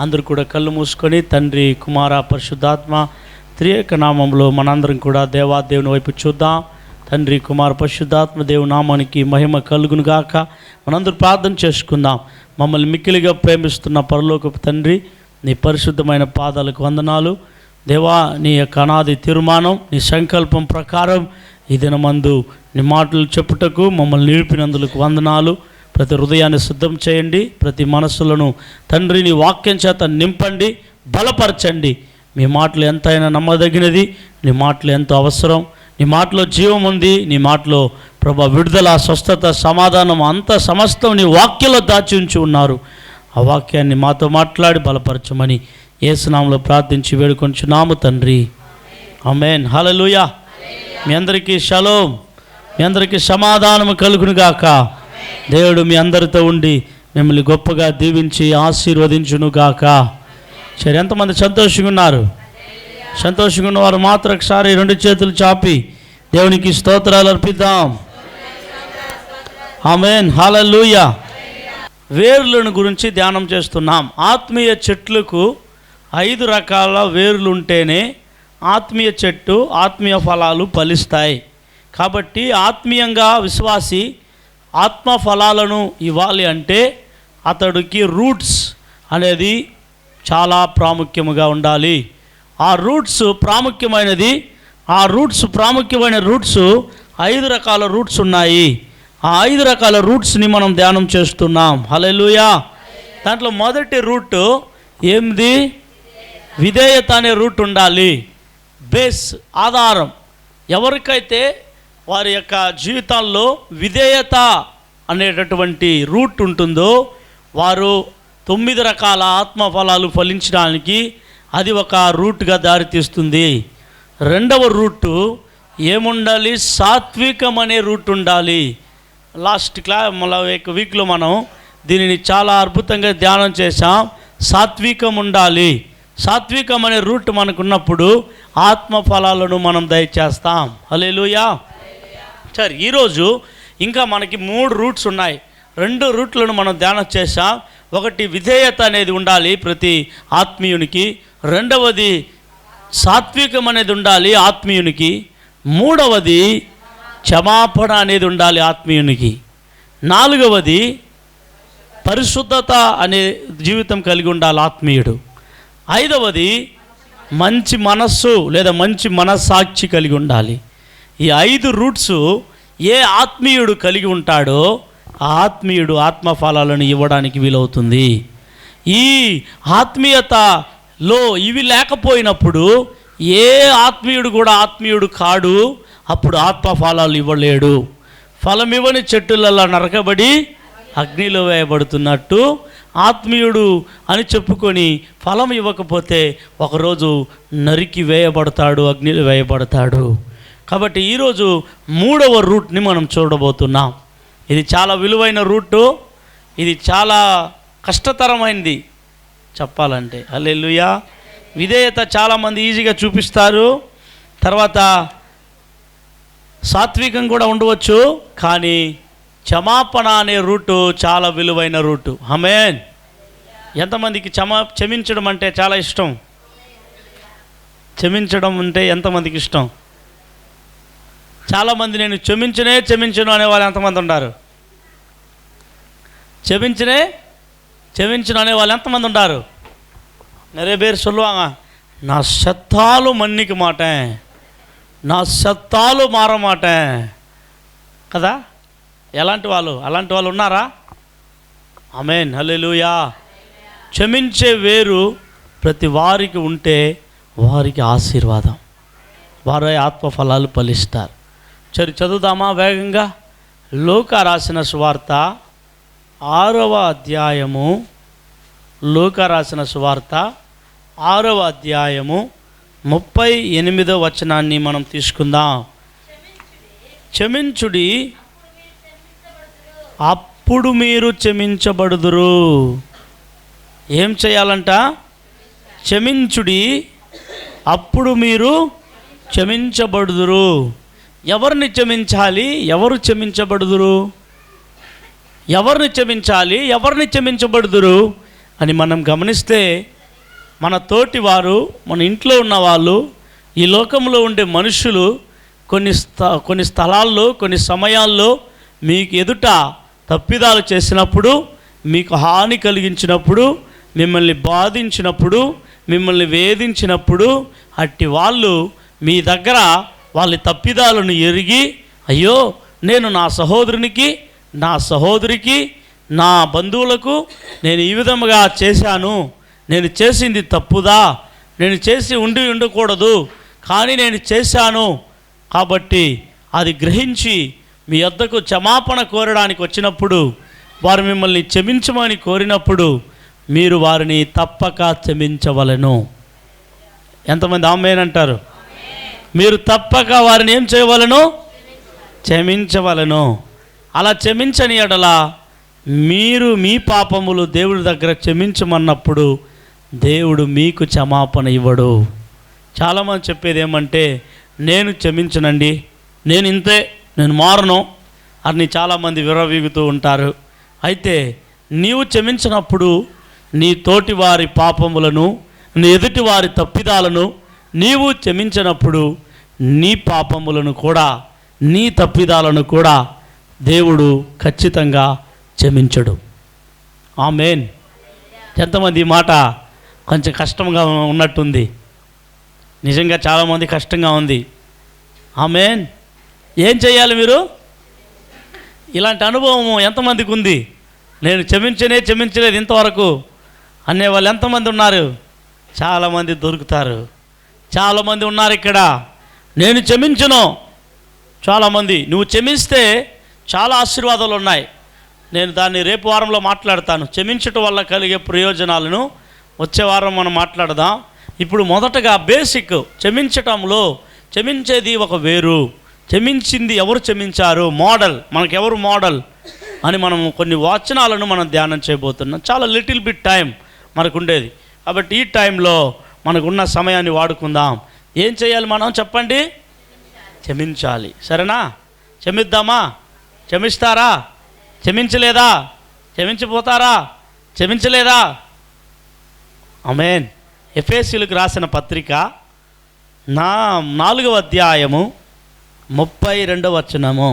అందరూ కూడా కళ్ళు మూసుకొని తండ్రి, కుమార, పరిశుద్ధాత్మ త్రియేక నామంలో మనందరం కూడా దేవాదేవుని వైపు చూద్దాం. తండ్రి, కుమార, పరిశుద్ధాత్మ దేవుని నామానికి మహిమ కలుగును గాక. మనందరూ ప్రార్థన చేసుకుందాం. మమ్మల్ని మిక్కిలిగా ప్రేమిస్తున్న పరలోకపు తండ్రి, నీ పరిశుద్ధమైన పాదాలకు వందనాలు. దేవా, నీ యొక్క అనాది తీర్మానం, నీ సంకల్పం ప్రకారం ఈ దినమందు నీ మాటలు చెప్పుటకు మమ్మల్ని నిలిపినందుకు వందనాలు. ప్రతి హృదయాన్ని సిద్ధం చేయండి. ప్రతి మనస్సులను తండ్రి నీ వాక్యం చేత నింపండి, బలపరచండి. మీ మాటలు ఎంతైనా నమ్మదగినది, నీ మాటలు ఎంతో అవసరం. నీ మాటలో జీవం ఉంది. నీ మాటలో ప్రభా విడుదల, స్వస్థత, సమాధానం అంత సమస్తం నీ వాక్యంలో దాచి ఉంచి ఉన్నారు. ఆ వాక్యాన్ని మాతో మాట్లాడి బలపరచమని యేసు నామములో ప్రార్థించి వేడుకొంచున్నాము తండ్రి. ఆమేన్. హల్లెలూయా. మీ అందరికీ షలోం, మీ అందరికీ సమాధానము కలుగును గాక. దేవుడు మీ అందరితో ఉండి మిమ్మల్ని గొప్పగా దీవించి ఆశీర్వదించును గాక. సరే, ఎంతమంది సంతోషంగా ఉన్నారు? సంతోషంగా ఉన్నవారు మాత్రం ఒకసారి రెండు చేతులు చాపి దేవునికి స్తోత్రాలు అర్పిద్దాం. ఆమేన్. హల్లెలూయా. వేర్లను గురించి ధ్యానం చేస్తున్నాం. ఆత్మీయ చెట్లకు 5 రకాల వేర్లు ఉంటేనే ఆత్మీయ చెట్టు, ఆత్మీయ ఫలాలు ఫలిస్తాయి. కాబట్టి ఆత్మీయంగా విశ్వాసి ఆత్మ ఫలాలను ఇవ్వాలి అంటే అతడికి రూట్స్ అనేది చాలా ప్రాముఖ్యముగా ఉండాలి. ఆ రూట్స్ ప్రాముఖ్యమైనది. ఆ ప్రాముఖ్యమైన రూట్స్ 5 రకాల రూట్స్ ఉన్నాయి. ఆ 5 రకాల రూట్స్ని మనం ధ్యానం చేస్తున్నాం. హల్లెలూయా. దాంట్లో మొదటి రూట్ ఏంది? విధేయత అనే రూట్ ఉండాలి. బేస్, ఆధారం. ఎవరికైతే వారి యొక్క జీవితాల్లో విధేయత అనేటటువంటి రూట్ ఉంటుందో వారు 9 రకాల ఆత్మఫలాలు ఫలించడానికి అది ఒక రూట్గా దారితీస్తుంది. రెండవ రూటు ఏముండాలి? సాత్వికం అనే రూట్ ఉండాలి. లాస్ట్ వీక్లో మనం దీనిని చాలా అద్భుతంగా ధ్యానం చేశాం. సాత్వికం ఉండాలి. సాత్వికం అనే రూట్ మనకున్నప్పుడు ఆత్మఫలాలను మనం దయచేస్తాం. హల్లెలూయా. సరే, ఈరోజు ఇంకా మనకి 3 రూట్స్ ఉన్నాయి. 2 రూట్లను మనం ధ్యానం చేశాం. ఒకటి విధేయత అనేది ఉండాలి ప్రతి ఆత్మీయునికి. రెండవది సాత్వికం అనేది ఉండాలి ఆత్మీయునికి. మూడవది క్షమాపణ అనేది ఉండాలి ఆత్మీయునికి. నాలుగవది పరిశుద్ధత అనే జీవితం కలిగి ఉండాలి ఆత్మీయుడు. ఐదవది మంచి మనస్సు లేదా మంచి మనస్సాక్షి కలిగి ఉండాలి. ఈ 5 రూట్స్ ఏ ఆత్మీయుడు కలిగి ఉంటాడో ఆ ఆత్మీయుడు ఆత్మఫలాలను ఇవ్వడానికి వీలవుతుంది. ఈ ఆత్మీయతలో ఇవి లేకపోయినప్పుడు ఏ ఆత్మీయుడు కూడా ఆత్మీయుడు కాడు. అప్పుడు ఆత్మఫలాలు ఇవ్వలేడు. ఫలం ఇవ్వని చెట్టులలో నరకబడి అగ్నిలో వేయబడుతున్నట్టు ఆత్మీయుడు అని చెప్పుకొని ఫలం ఇవ్వకపోతే ఒకరోజు నరికి వేయబడతాడు, అగ్నిలో వేయబడతాడు. కాబట్టి ఈరోజు 3వ రూట్ని మనం చూడబోతున్నాం. ఇది చాలా విలువైన రూటు. ఇది చాలా కష్టతరమైంది చెప్పాలంటే. హల్లెలూయా. విధేయత చాలామంది ఈజీగా చూపిస్తారు. తర్వాత సాత్వికం కూడా ఉండవచ్చు, కానీ క్షమాపణ అనే రూటు చాలా విలువైన రూటు. ఆమేన్. ఎంతమందికి క్షమించడం అంటే చాలా ఇష్టం? క్షమించడం అంటే ఎంతమందికి ఇష్టం? చాలామంది నేను క్షమించను అనే వాళ్ళు ఎంతమంది ఉన్నారు? క్షమించను అనే వాళ్ళు ఎంతమంది ఉన్నారు? நிறைய பேர் சொல்லுவாங்க, நான் செத்தாலும் மன்னிக்க மாட்டேன், நான் செத்தாலும் మార మాటేன் కదా. అలాంటి వాళ్ళు ఉన్నారా? ఆమేన్. హల్లెలూయా. క్షమించే వేరు ప్రతి వారికి ఉంటే వారికి ఆశీర్వాదం, వారి ఆత్మఫలాలు ఫలిస్తారు. సరే, చదువుదామా వేగంగా? లూకా రాసిన సువార్త 6వ అధ్యాయము. లూకా రాసిన సువార్త 6వ అధ్యాయము 38వ వచనాన్ని మనం తీసుకుందాం. క్షమించుడి, అప్పుడు మీరు క్షమించబడుదురు. ఏం చేయాలంట? క్షమించుడి, అప్పుడు మీరు క్షమించబడుదురు. ఎవరిని క్షమించాలి? ఎవరు క్షమించబడుదురు? ఎవరిని క్షమించాలి? ఎవరిని క్షమించబడుదురు? అని మనం గమనిస్తే మన తోటి వారు, మన ఇంట్లో ఉన్న వాళ్ళు, ఈ లోకంలో ఉండే మనుషులు కొన్ని స్థలాల్లో, కొన్ని సమయాల్లో మీకు ఎదుట తప్పిదాలు చేసినప్పుడు, మీకు హాని కలిగించినప్పుడు, మిమ్మల్ని బాధించినప్పుడు, మిమ్మల్ని వేధించినప్పుడు, అట్టి వాళ్ళు మీ దగ్గర వాళ్ళ తప్పిదాలను ఎరిగి, అయ్యో నేను నా సహోదరునికి, నా సహోదరికి, నా బంధువులకు నేను ఈ విధముగా చేశాను, నేను చేసింది తప్పుదా, నేను చేసి ఉండకూడదు, కానీ నేను చేశాను కాబట్టి అది గ్రహించి మీ వద్దకు క్షమాపణ కోరడానికి వచ్చినప్పుడు, వారు మిమ్మల్ని క్షమించమని కోరినప్పుడు మీరు వారిని తప్పక క్షమించవలెను. ఎంతమంది ఆమేన్ అంటారు? మీరు తప్పక వారిని ఏం చేయవలెను? క్షమించవలెను. అలా క్షమించని ఎడల మీరు మీ పాపములు దేవుడి దగ్గర క్షమించమన్నప్పుడు దేవుడు మీకు క్షమాపణ ఇవ్వడు. చాలామంది చెప్పేది ఏమంటే, నేను క్షమించనండి, నేను ఇంతే, నేను మారను అని చాలామంది విర్రవీగుతూ ఉంటారు. అయితే నీవు క్షమించినప్పుడు నీ తోటి వారి పాపములను, నీ ఎదుటి వారి తప్పిదాలను నీవు క్షమించినప్పుడు నీ పాపములను కూడా, నీ తప్పిదాలను కూడా దేవుడు ఖచ్చితంగా క్షమించడు. ఆమేన్. ఎంతమంది ఈ మాట కొంచెం కష్టంగా ఉన్నట్టుంది? నిజంగా చాలామంది కష్టంగా ఉంది. ఆమేన్. ఏం చేయాలి మీరు? ఇలాంటి అనుభవం ఎంతమందికి ఉంది? నేను క్షమించలేదు ఇంతవరకు అనేవాళ్ళు ఎంతమంది ఉన్నారు? చాలామంది దొరుకుతారు. చాలామంది ఉన్నారు ఇక్కడ. నేను క్షమించను. చాలామంది నువ్వు క్షమిస్తే చాలా ఆశీర్వాదాలు ఉన్నాయి. నేను దాన్ని రేపు వారంలో మాట్లాడతాను. క్షమించటం వల్ల కలిగే ప్రయోజనాలను వచ్చే వారం మనం మాట్లాడదాం. ఇప్పుడు మొదటగా బేసిక్, క్షమించటంలో క్షమించేది ఒక వేరు, క్షమించింది ఎవరు క్షమించారు, మోడల్, మనకెవరు మోడల్ అని మనం కొన్ని వచనాలను మనం ధ్యానం చేయబోతున్నాం. చాలా లిటిల్ బిట్ టైం మనకు ఉండేది కాబట్టి ఈ టైంలో మనకున్న సమయాన్ని వాడుకుందాం. ఏం చేయాలి మనం చెప్పండి? క్షమించాలి. సరేనా? క్షమిద్దామా? క్షమిస్తారా? క్షమించలేదా? క్షమించిపోతారా? క్షమించలేదా? ఆమేన్. ఎఫెసీయులకు రాసిన పత్రిక 4వ అధ్యాయము 32వ వచనము.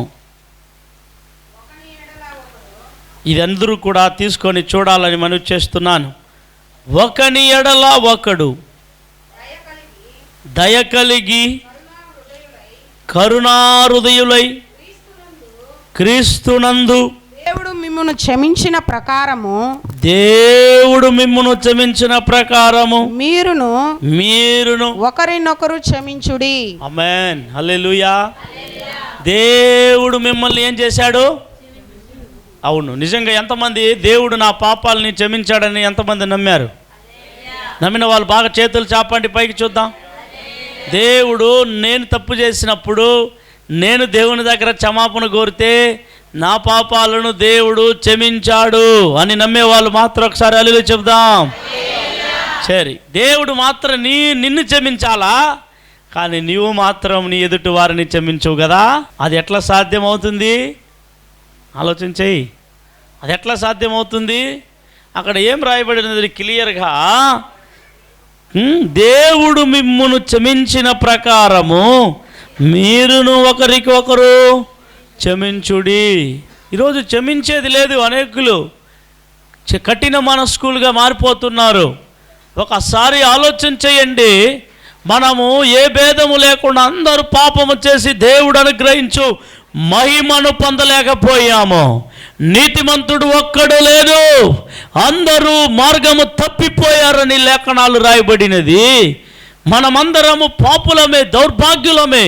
ఇది అందరూ కూడా తీసుకొని చూడాలని మనవి చేస్తున్నాను. ఒకని ఎడల ఒకడు దయ కలిగి కరుణాహృదయులై క్రీస్తునందు దేవుడు మిమ్మును క్షమించిన ప్రకారము మీరును ఒకరినొకరు క్షమించుడి. ఆమేన్. హల్లెలూయా. దేవుడు మిమ్మల్ని ఏం చేశాడు? అవును, నిజంగా ఎంతమంది దేవుడు నా పాపాలని క్షమించాడని ఎంతమంది నమ్మారు? నమ్మిన వాళ్ళు బాగా చేతులు చాపండి, పైకి చూద్దాం. దేవుడు నేను తప్పు చేసినప్పుడు నేను దేవుని దగ్గర క్షమాపణ కోరితే నా పాపాలను దేవుడు క్షమించాడు అని నమ్మేవాళ్ళు మాత్రం ఒకసారి హల్లెలూయా చెప్దాం. సరే, దేవుడు మాత్రం నిన్ను క్షమించాలా, కానీ నీవు మాత్రం నీ ఎదుటి వారిని క్షమించవు కదా. అది ఎట్లా సాధ్యమవుతుంది? ఆలోచించేయి. అది ఎట్లా సాధ్యమవుతుంది? అక్కడ ఏం రాయబడినది క్లియర్గా, దేవుడు మిమ్మును క్షమించిన ప్రకారము మీరును ఒకరికి ఒకరు క్షమించుడి. ఈరోజు క్షమించేది లేదు. అనేకులు కఠిన మనస్కులుగా మారిపోతున్నారు. ఒకసారి ఆలోచన చేయండి. మనము ఏ భేదము లేకుండా అందరూ పాపము చేసి దేవుడు అనుగ్రహించు మహిమను పొందలేకపోయాము. నీతిమంతుడు ఒక్కడు లేదు, అందరూ మార్గము తప్పిపోయారని లేఖనాలు రాయబడినది. మనమందరము పాపులమే, దౌర్భాగ్యులమే,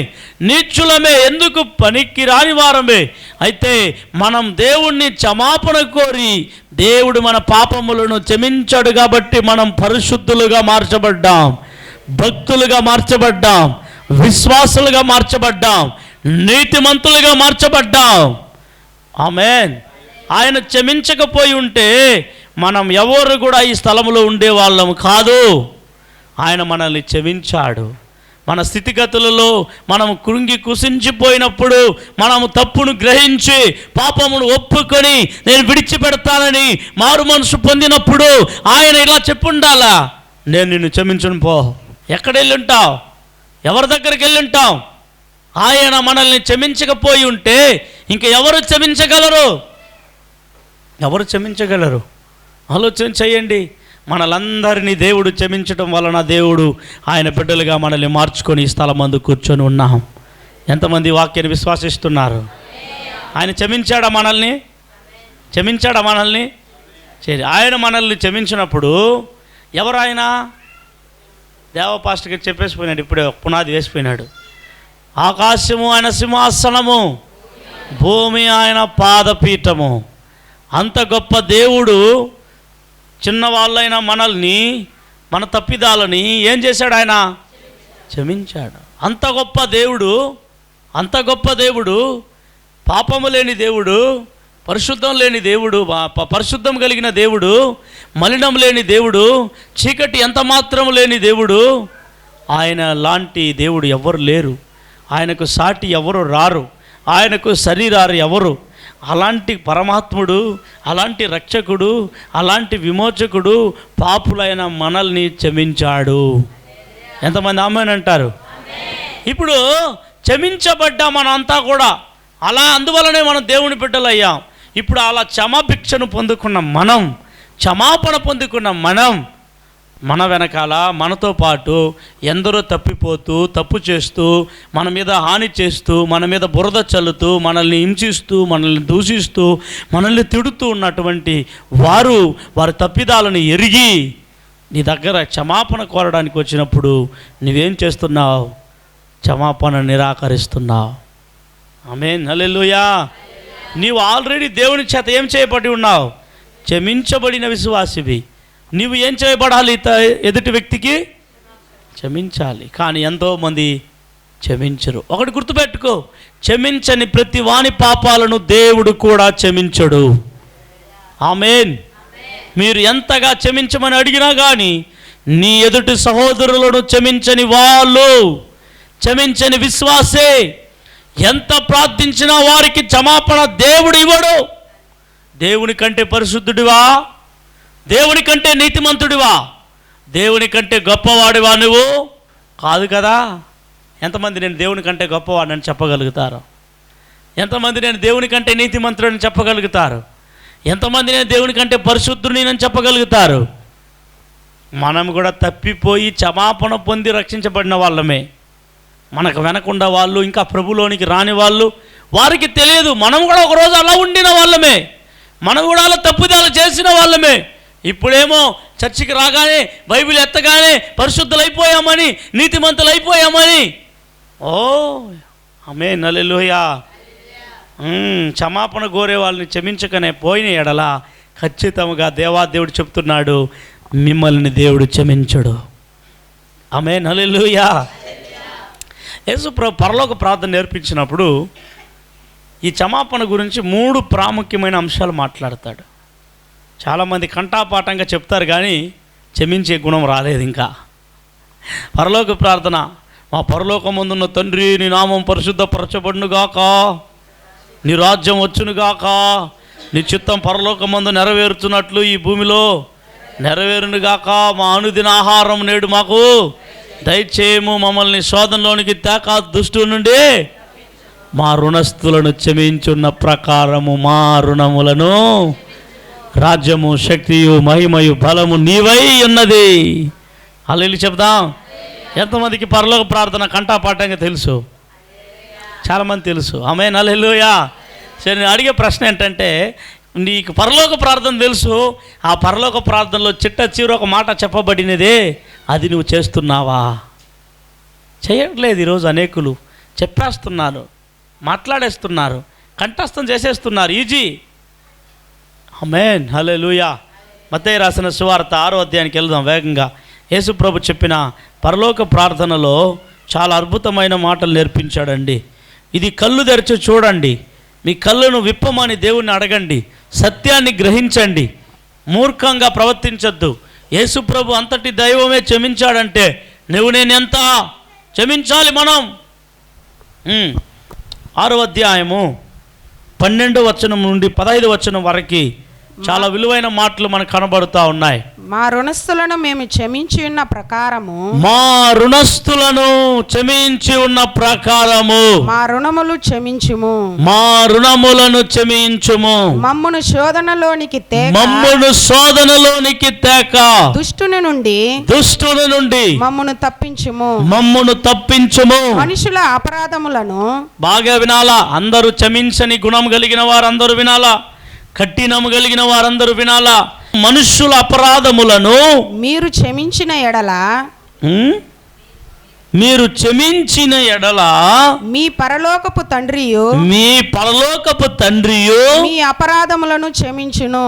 నీచులమే, ఎందుకు పనికి రాని వారమే. అయితే మనం దేవుణ్ణి క్షమాపణ కోరి దేవుడు మన పాపములను క్షమించాడు కాబట్టి మనం పరిశుద్ధులుగా మార్చబడ్డాం, భక్తులుగా మార్చబడ్డాం, విశ్వాసులుగా మార్చబడ్డాం, నీతిమంతులుగా మార్చబడ్డాం. ఆమేన్. ఆయన క్షమించకపోయి ఉంటే మనం ఎవరు కూడా ఈ స్థలంలో ఉండేవాళ్ళం కాదు. ఆయన మనల్ని క్షమించాడు. మన స్థితిగతులలో మనం కృంగి కుసించిపోయినప్పుడు మనము తప్పును గ్రహించి పాపమును ఒప్పుకొని నేను విడిచిపెడతానని మారు మనసు పొందినప్పుడు ఆయన ఇలా చెప్పుండాలా, నేను నిన్ను క్షమించను పో. ఎక్కడ వెళ్ళి ఉంటావు? ఎవరి దగ్గరికి వెళ్ళి ఉంటావు? ఆయన మనల్ని క్షమించకపోయి ఉంటే ఇంక ఎవరు క్షమించగలరు? ఎవరు క్షమించగలరు? ఆలోచన చేయండి. మనలందరినీ దేవుడు క్షమించడం వలన దేవుడు ఆయన బిడ్డలుగా మనల్ని మార్చుకొని ఈ స్థలం మందు కూర్చొని ఉన్నాం. ఎంతమంది వాక్యాన్ని విశ్వాసిస్తున్నారు? ఆయన క్షమించాడా మనల్ని? క్షమించాడా మనల్ని? ఆయన మనల్ని క్షమించినప్పుడు ఎవరు ఆయన? దేవపాస్టర్కి చెప్పేసిపోయినాడు, ఇప్పుడే పునాది వేసిపోయినాడు. ఆకాశము ఆయన సింహాసనము, భూమి ఆయన పాదపీఠము. అంత గొప్ప దేవుడు చిన్నవాళ్ళైన మనల్ని, మన తప్పిదాలని ఏం చేశాడు? ఆయన క్షమించాడు. అంత గొప్ప దేవుడు, అంత గొప్ప దేవుడు, పాపము లేని దేవుడు, పరిశుద్ధం లేని దేవుడు, పరిశుద్ధం కలిగిన దేవుడు, మలినం లేని దేవుడు, చీకటి ఎంత మాత్రం లేని దేవుడు. ఆయన లాంటి దేవుడు ఎవరు లేరు. ఆయనకు సాటి ఎవరు రారు. ఆయనకు శరీరారు ఎవరు. అలాంటి పరమాత్ముడు, అలాంటి రక్షకుడు, అలాంటి విమోచకుడు పాపులైన మనల్ని క్షమించాడు. ఎంతమంది ఆమేన్ అంటారు? ఇప్పుడు క్షమించబడ్డ మనంతా కూడా అలా, అందువలనే మనం దేవుని బిడ్డలయ్యాం. ఇప్పుడు అలా క్షమాభిక్షను పొందుకున్న మనం, క్షమాపణ పొందుకున్న మనం, మన వెనకాల మనతో పాటు ఎందరో తప్పిపోతూ, తప్పు చేస్తూ, మన మీద హాని చేస్తూ, మన మీద బురద చల్లుతూ, మనల్ని హింసిస్తూ, మనల్ని దూషిస్తూ, మనల్ని తిడుతూ ఉన్నటువంటి వారి తప్పిదాలను ఎరిగి నీ దగ్గర క్షమాపణ కోరడానికి వచ్చినప్పుడు నువ్వేం చేస్తున్నావు? క్షమాపణ నిరాకరిస్తున్నావు. ఆమేన్, హల్లెలూయా. నీవు ఆల్రెడీ దేవుని చేత ఏం చేయబడి ఉన్నావు? క్షమించబడిన విశ్వాసివి. నీవు ఏం చేయబడాలి? ఎదుటి వ్యక్తికి క్షమించాలి. కానీ ఎంతోమంది క్షమించరు. ఒకటి గుర్తుపెట్టుకో, క్షమించని ప్రతి వాని పాపాలను దేవుడు కూడా క్షమించడు. ఆమేన్. మీరు ఎంతగా క్షమించమని అడిగినా కానీ నీ ఎదుటి సహోదరులను క్షమించని వాళ్ళు, క్షమించని విశ్వాసే ఎంత ప్రార్థించినా వారికి క్షమాపణ దేవుడు ఇవ్వడు. దేవుని కంటే పరిశుద్ధుడివా? దేవుని కంటే నీతిమంతుడివా? దేవుని కంటే గొప్పవాడివా నువ్వు? కాదు కదా. ఎంతమంది నేను దేవుని కంటే గొప్పవాడిని చెప్పగలుగుతారు? ఎంతమంది నేను దేవుని కంటే నీతిమంతుడని చెప్పగలుగుతారు? ఎంతమంది నేను దేవుని కంటే పరిశుద్ధుడిని అని చెప్పగలుగుతారు? మనం కూడా తప్పిపోయి క్షమాపణ పొంది రక్షించబడిన వాళ్ళమే. మనకు వెనకుండా వాళ్ళు, ఇంకా ప్రభులోనికి రాని వాళ్ళు, వారికి తెలియదు. మనం కూడా ఒకరోజు అలా ఉండిన వాళ్ళమే. మనం కూడా అలా తప్పుదాలు చేసిన వాళ్ళమే. ఇప్పుడేమో చర్చికి రాగానే, బైబిల్ ఎత్తగానే పరిశుద్ధులైపోయామని, నీతిమంతులైపోయామని. ఓ ఆమేన్, హల్లెలూయా. క్షమాపణ కోరే వాళ్ళని క్షమించకనే పోయిన ఎడల ఖచ్చితంగా దేవాదేవుడు చెప్తున్నాడు, మిమ్మల్ని దేవుడు క్షమించడు. ఆమేన్, హల్లెలూయా. యేసు పరలోక ప్రార్థన నేర్పించినప్పుడు ఈ క్షమాపణ గురించి 3 ప్రాముఖ్యమైన అంశాలు మాట్లాడతాడు. చాలామంది కంఠాపాఠంగా చెప్తారు కానీ క్షమించే గుణం రాలేదు ఇంకా. పరలోక ప్రార్థన, మా పరలోకమందున్న తండ్రి, నీ నామం పరిశుద్ధపరచబడునుగాక, నీ రాజ్యం వచ్చునుగాక, నీ చిత్తం పరలోకమందు నెరవేరుచున్నట్లు ఈ భూమిలో నెరవేరునుగాక, మా అనుదిన ఆహారం నేడు మాకు దయచేయము, మమ్మల్ని శోధనలోనికి తేక దుష్టు నుండి మా రుణస్థులను క్షమించున్న ప్రకారము మా రుణములను, రాజ్యము, శక్తియు, మహిమయు, బలము నీవై ఉన్నది. హల్లెలూయా చెప్దాం. ఎంతమందికి పరలోక ప్రార్థన కంఠాపాఠంగా తెలుసు? చాలామంది తెలుసు. ఆమేన్, హల్లెలూయా. సరే, నేను అడిగే ప్రశ్న ఏంటంటే, నీకు పరలోక ప్రార్థన తెలుసు, ఆ పరలోక ప్రార్థనలో చిట్ట చివరి ఒక మాట చెప్పబడినదే, అది నువ్వు చేస్తున్నావా? చేయట్లేదు. ఈరోజు అనేకులు చెప్పేస్తున్నారు, మాట్లాడేస్తున్నారు, కంఠస్థం చేసేస్తున్నారు, ఈజీ. ఆమేన్, హల్లెలూయా. మత్తయి రాసిన సువార్త 6వ అధ్యాయానికి వెళ్దాం వేగంగా. యేసు ప్రభు చెప్పిన పరలోక ప్రార్థనలో చాలా అద్భుతమైన మాటలు నేర్పించాడండి. ఇది కళ్ళు తెరిచి చూడండి, మీ కళ్ళను విప్పమని దేవుణ్ణి అడగండి, సత్యాన్ని గ్రహించండి, మూర్ఖంగా ప్రవర్తించొద్దు. యేసు ప్రభు అంతటి దైవమే క్షమించాడంటే నువ్వు నేనెంత? క్షమించాలి మనం. 6వ అధ్యాయము 12వ వచనం నుండి 15వ వచనం వరకు చాలా విలువైన మాటలు మనకు కనబడుతూ ఉన్నాయి. మా రుణస్థులను మేము క్షమించి ఉన్న ప్రకారము, మా రుణస్థులను క్షమించి ఉన్న ప్రకారము మా రుణములు క్షమించుము, మా రుణములను క్షమించుము. మమ్మును శోధనలోనికి తేక దుష్టుని నుండి మమ్మును తప్పించుము. మనుషుల అపరాధములను బాగా వినాలా, అందరూ క్షమించని గుణం కలిగిన వారందరూ వినాలా, కఠినము కలిగిన వారందరూ వినాలా. మనుష్యుల అపరాధములను మీరు క్షమించిన ఎడల మీ పరలోకపు తండ్రియు మీ అపరాధములను క్షమించును.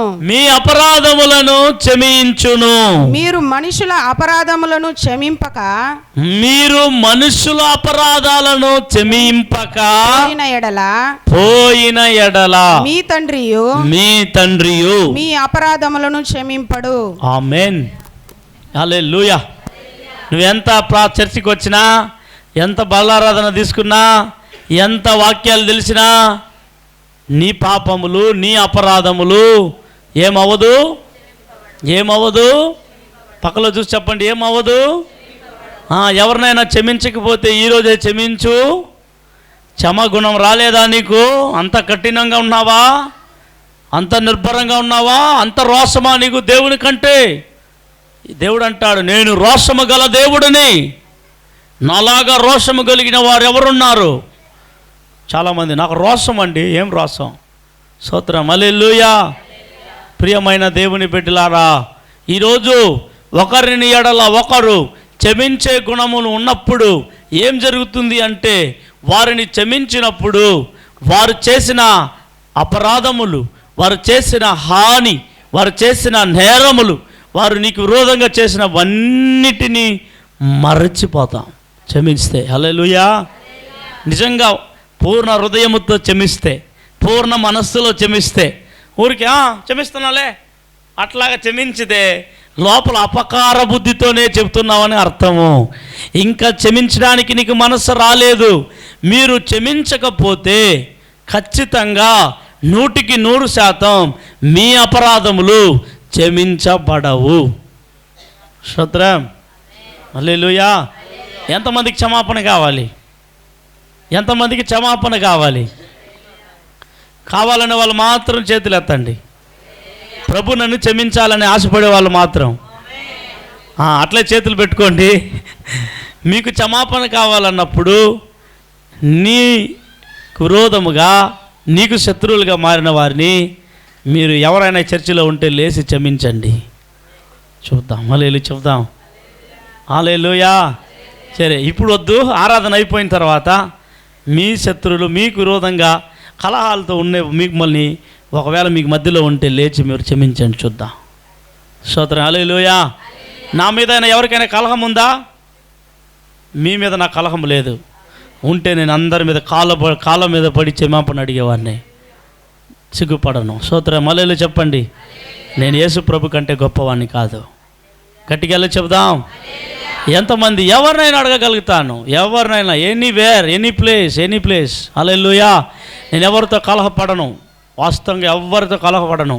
మీరు మనుషుల అపరాధములను క్షమింపక పోయిన ఎడల మీ తండ్రియు మీ అపరాధములను క్షమింపడు. ఆమేన్. హల్లెలూయా. నువ్వెంత చర్చికి వచ్చినా, ఎంత బలారాధన తీసుకున్నా, ఎంత వాక్యాలు తెలిసినా, నీ పాపములు నీ అపరాధములు ఏమవ్వదు. పక్కలో చూసి చెప్పండి, ఏమవ్వదు. ఎవరినైనా క్షమించకపోతే ఈరోజే క్షమించు. క్షమాగుణం రాలేదా నీకు? అంత కఠినంగా ఉన్నావా? అంత నిర్భరంగా ఉన్నావా? అంత రోషమా నీకు దేవుని కంటే? దేవుడు అంటాడు, నేను రోషము గల దేవుడిని, నాలాగా రోషము కలిగిన వారు ఎవరున్నారు? చాలామంది నాకు రోషం అండి. ఏం రోషం? స్తోత్రం, హల్లెలూయా. ప్రియమైన దేవుని బిడ్డలారా, ఈరోజు ఒకరిని ఎడల ఒకరు క్షమించే గుణములు ఉన్నప్పుడు ఏం జరుగుతుంది అంటే, వారిని క్షమించినప్పుడు వారు చేసిన అపరాధములు, వారు చేసిన హాని, వారు చేసిన నేరములు, వారు నీకు విరోధంగా చేసినవన్నిటినీ మరచిపోతాం క్షమిస్తే. హల్లెలూయా. నిజంగా పూర్ణ హృదయముతో క్షమిస్తే, పూర్ణ మనస్సులో క్షమిస్తే, ఊరికి క్షమిస్తున్నాలే అట్లాగా క్షమించితే లోపల అపకార బుద్ధితోనే చెబుతున్నావని అర్థము. ఇంకా క్షమించడానికి నీకు మనస్సు రాలేదు. మీరు క్షమించకపోతే ఖచ్చితంగా 100% మీ అపరాధములు క్షమించబడవు. స్తోత్రం, హల్లెలూయా. ఎంతమందికి క్షమాపణ కావాలి? ఎంతమందికి క్షమాపణ కావాలి? కావాలనే వాళ్ళు మాత్రం చేతులు ఎత్తండి. ప్రభు నన్ను క్షమించాలని ఆశపడే వాళ్ళు మాత్రం అట్లే చేతులు పెట్టుకోండి. మీకు క్షమాపణ కావాలన్నప్పుడు నీకు విరోధముగా, నీకు శత్రువులుగా మారిన వారిని మీరు ఎవరైనా చర్చిలో ఉంటే లేచి క్షమించండి. చూద్దాం, చెప్దాం. హల్లెలూయా. సరే, ఇప్పుడు వద్దు. ఆరాధన అయిపోయిన తర్వాత మీ శత్రువులు మీకు విరోధంగా కలహాలతో ఉండే మిమ్మల్ని ఒకవేళ మీకు మధ్యలో ఉంటే లేచి మీరు క్షమించండి. చూద్దాం. స్తోత్రం, హల్లెలూయా. నా మీద ఎవరికైనా కలహం ఉందా? మీ మీద నా కలహం లేదు. ఉంటే నేను అందరి మీద కాళ్ళ మీద పడి క్షమాపణ అడిగేవాడిని, సిగ్గుపడను. స్తోత్రం, హల్లెలూయా. చెప్పండి, నేను యేసు ప్రభు కంటే గొప్పవాడిని కాదు. గట్టిగా వెళ్ళి చెప్దాం. ఎంతమంది? ఎవరినైనా అడగగలుగుతాను, ఎవరినైనా, ఎనీవేర్, ఎనీ ప్లేస్. హల్లెలూయా. నేను ఎవరితో కలహపడను, వాస్తవంగా ఎవరితో కలహపడను.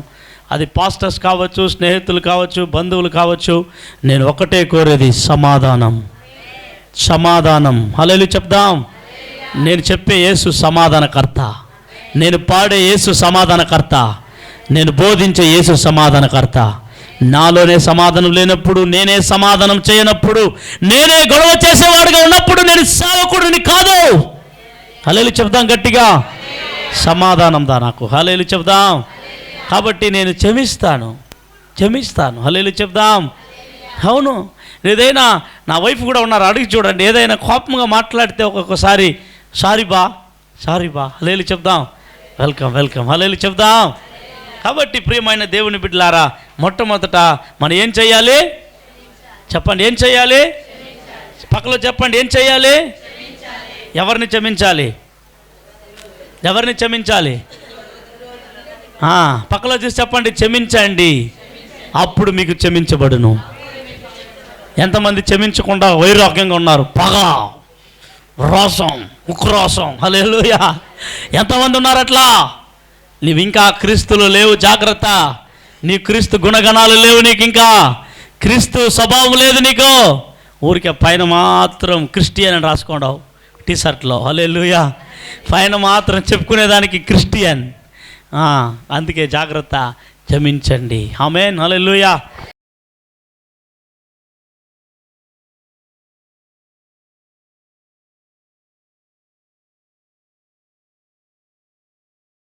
అది పాస్టర్స్ కావచ్చు, స్నేహితులు కావచ్చు, బంధువులు కావచ్చు. నేను ఒకటే కోరేది సమాధానం. హల్లెలూయా చెప్దాం. నేను చెప్పే యేసు సమాధానకర్త, నేను పాడే యేసు సమాధానకర్త, నేను బోధించే యేసు సమాధానకర్త. నాలోనే సమాధానం లేనప్పుడు, నేనే సమాధానం చేయనప్పుడు, నేనే గొడవ చేసేవాడుగా ఉన్నప్పుడు నేను సేవకుడిని కాదు. హల్లెలూయా చెప్దాం గట్టిగా. సమాధానం దా నాకు. హల్లెలూయా చెప్దాం. కాబట్టి నేను క్షమిస్తాను. హల్లెలూయా చెప్దాం. అవును, ఏదైనా నా వైఫ్ కూడా ఉన్నారు, అడిగి చూడండి. ఏదైనా కోపంగా మాట్లాడితే ఒక్కొక్కసారి సారీ బా. హల్లెలూయా చెప్దాం. వెల్కమ్. హల్లెలూయా చెప్దాం. కాబట్టి ప్రియమైన దేవుని బిడ్డలారా, మొట్టమొదట మనం ఏం చేయాలి? చెప్పండి, ఏం చేయాలి? పక్కలో చెప్పండి, ఏం చేయాలి? ఎవరిని క్షమించాలి? పక్కలో చూసి చెప్పండి, క్షమించండి, అప్పుడు మీకు క్షమించబడును. ఎంతమంది క్షమించకుండా వైరాగ్యంగా ఉన్నారు? పగ, రోసం, ఉక్రోసం. హల్లెలూయా. ఎంతమంది ఉన్నారు అట్లా? నీవు ఇంకా క్రీస్తులో లేవు, జాగ్రత్త. నీ క్రీస్తు గుణగణాలు లేవు, నీకు ఇంకా క్రీస్తు స్వభావం లేదు నీకు. ఊరికే పైన మాత్రం క్రిస్టియన్ అని రాసుకోండావు టీషర్ట్లో. హల్లెలూయా. పైన మాత్రం చెప్పుకునేదానికి క్రిస్టియన్. అందుకే జాగ్రత్త, క్షమించండి. ఆమేన్. హల్లెలూయా.